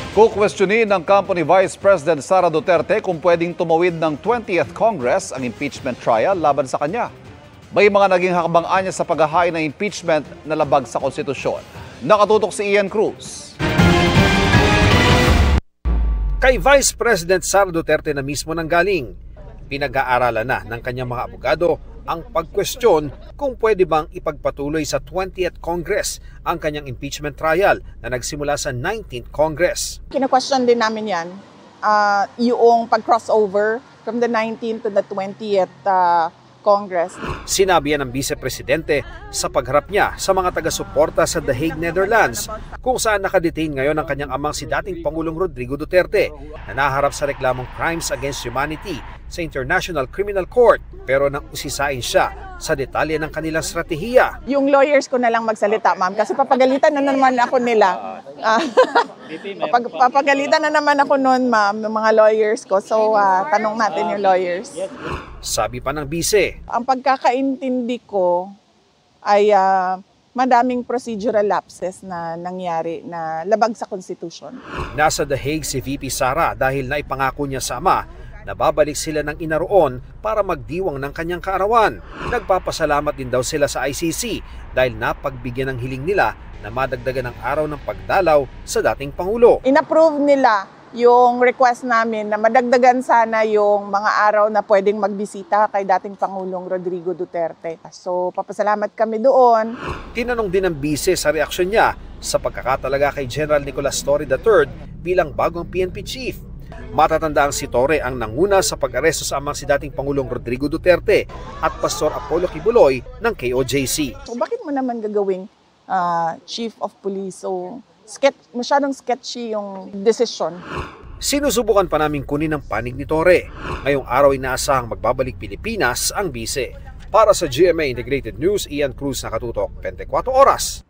Kukwestiyonin ng kampo ni Vice President Sara Duterte kung pwedeng tumawid ng 20th Congress ang impeachment trial laban sa kanya. May mga naging hakbang-anya sa paghahain ng impeachment na labag sa konstitusyon. Nakatutok si Ian Cruz. Kay Vice President Sara Duterte na mismo nanggaling. Pinag-aaralan na ng kanyang mga abogado ang pagkwestiyon kung pwede bang ipagpatuloy sa 20th Congress ang kanyang impeachment trial na nagsimula sa 19th Congress. Kina-question din namin yan, yung pag-crossover from the 19th to the 20th Congress. Sinabi yan ng Vice Presidente sa pagharap niya sa mga taga-suporta sa The Hague, Netherlands, kung saan nakadetain ngayon ang kanyang amang si dating Pangulong Rodrigo Duterte na naharap sa reklamong crimes against humanity sa International Criminal Court, pero nang usisain siya sa detalye ng kanilang stratehiya. Yung lawyers ko na lang magsalita, ma'am, kasi papagalitan na naman ako nila. Papagalitan na naman ako noon, ma'am, ng mga lawyers ko. So, tanong natin yung lawyers. Sabi pa ng bise, ang pagkakaintindi ko ay madaming procedural lapses na nangyari na labag sa Constitution. Nasa The Hague si VP Sara dahil naipangako niya sa ama na babalik sila ng inaroon para magdiwang ng kanyang kaarawan. Nagpapasalamat din daw sila sa ICC dahil napagbigyan ng hiling nila na madagdagan ng araw ng pagdalaw sa dating Pangulo. Inapprove nila yung request namin na madagdagan sana yung mga araw na pwedeng magbisita kay dating Pangulong Rodrigo Duterte. So, papasalamat kami doon. Tinanong din ng bise sa reaksyon niya sa pagkakatalaga kay General Nicolas Torre III bilang bagong PNP chief. Matatandaan si Torre ang nanguna sa pag-aresto sa amang si dating Pangulong Rodrigo Duterte at Pastor Apollo Kibuloy ng KOJC. So, bakit mo naman gagawing chief of police? So, masyadong sketchy yung decision. Sinusubukan pa namin kunin ang panig ni Torre. Ngayong araw inaasahang magbabalik Pilipinas ang bise. Para sa GMA Integrated News, Ian Cruz, nakatutok 24 oras.